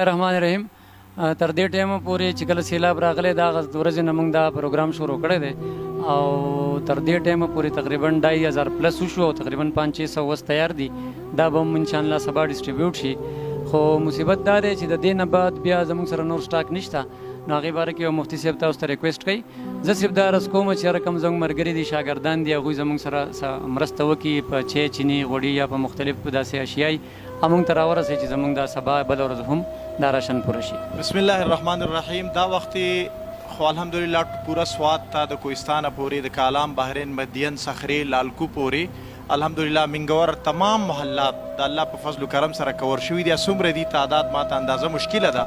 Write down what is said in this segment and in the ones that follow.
رحمان الرحیم تر دې ټیمه پورې چې کله سیلاب راغلی دا ورځې نه موږ دا پروګرام شروع کړی دی او تر دې ټیمه پورې تقریبا 2,000 پلس وشو او تقریبا 500 اوس تیار دي دا به هم انشاءالله سبا ډسټریبیوټ شي. خو مصیبت دا دی چې د دې نه بعد بیا زموږ سره نور سټاک نشته نو هغې باره کې یو مفتي صاحب تاسو ته ریکویسټ کوي زه صرف دا عرض کوم چې هر کوم زموږ ملګري دي شاګردان دي هغوی زموږ سره مرسته وکړي په چای چیني غوړي یا په مختلفو داسې اشیای هموږ ته راورسوي چې زموږ دا سبا بله ورځ هم دا راشن پوره شي. بسم الله الرحمن الرحیم. دا وختي خو الحمدلله پوره سوات ته د کوهستانه پورې د کالام بحرین مدین صخرې لالکو پورې الحمدلله منګور تمام محلات د الله په فضل و کرم سره کور شوي دي. څومره دي تعداد ماته اندازه مشکله ده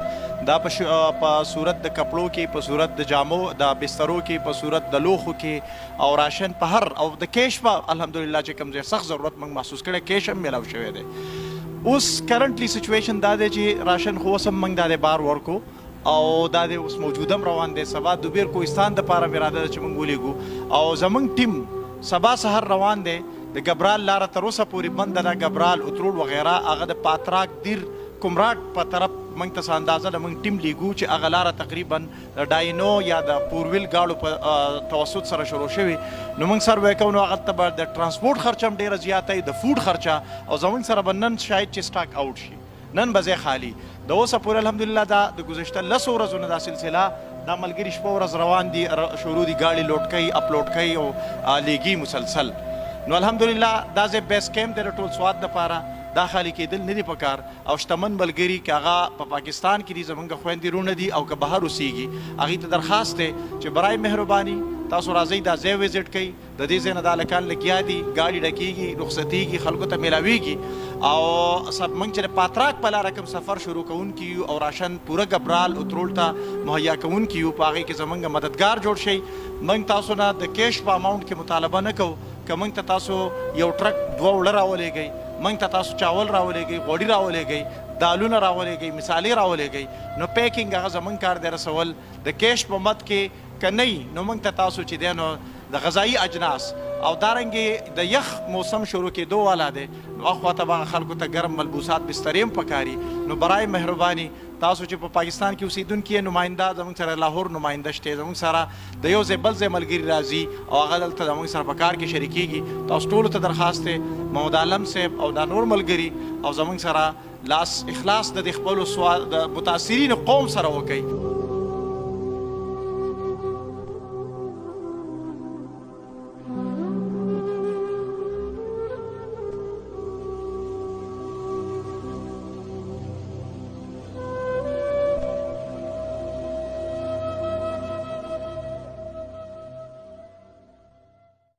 دا په صورت د کپړو کې په صورت د جامو د بسترو کې په صورت د لوښو کې او راشن په هر او د کیش په الحمدلله چې کوم ځای سخت ضرورت موږ محسوس کړی کیش هم میلاو شوی دی. اوس کرنټلی سچویشن دا دی چې راشن خو اوس هم موږ دا دی بار ورکو او دا دی اوس موجوده هم روان دی. سبا دوبیر کوهستان دپاره مې اراده ده چې موږ ولیږو او زموږ ټیم سبا سحر روان دی. د ګبرال لاره تر اوسه پورې بنده ده ګبرال اترول وغیره هغه د پاتراک دیر کمراټ په طرف موږ ته څه اندازه د موږ ټیم لیږو چې هغه لاره تقریبا د ډاینو یا د پورویل ګاړو په توسط سره شروع شوي نو موږ سروی کوو نو هغه ته به د ټرانسپورټ خرچه هم ډېره زیاته وي د فوډ خرچه او زموږ سره به نن شاید چې سټاک آوټ شي نن به ځای خالي د اوسه پورې الحمدلله دا د ګذشته 10 ورځو نه دا سلسله دا ملګري شپه ورځ روان دي شروع دي ګاړي لوډ کوي اپلوډ کوي او لیږي مسلسل. نو الحمدلله دا ځای بیس کیمپ دی د ټول سوات دپاره دا خالي کېدل نه دي پکار او شتمن ملګري که هغه په پاکستان کې دي زموږ خویندې رونه دي او که بهر اوسیږي هغې ته درخواست دی چې برای مهرباني تاسو راځئ دا ځای وزټ کوئ د دې ځای نه دا هلکان لګیا دي ګاډي ډکېږي رخصتېږي خلکو ته میلاویږي او موږ چې د پاتراک په لاره کوم سفر شروع کوونکي یو او راشن پوره ګبرال اترول ته مهیا کوونکي یو په هغې کې زموږ مددګار جوړ شئ. موږ تاسو نه د کیش په اماونټ کې مطالبه نه کوو که موږ ته تاسو یو ټرک 2 وړه راولېږئ موږ ته تاسو چاول راولېږئ غوړي راولېږئ دالونه راولېږئ مثالې راولېږئ نو پیکینګ هغه زموږ کار دی رسول د کیش په مد کې که نه وي نو موږ ته تاسو چې دی نو د غذایي اجناس او دارنګې د یخ موسم شروع کېدو والا دی نو اخوا ته به خلکو ته ګرم ملبوسات بسترې هم پکاري نو برای مهرباني تاسو چې په پاکستان کې اوسېدونکي یې نماینده زموږ سره لاهور نماینده شته زموږ سره د یو ځای بل ځای ملګري راځي او هغه دلته زموږ سره په کار کې شریکېږي تاسو ټولو ته درخواست دی محمد عالم صاحب او دا نور ملګري او زموږ سره لاس اخلاص د خپلو د متاثرین قوم سره وکړئ.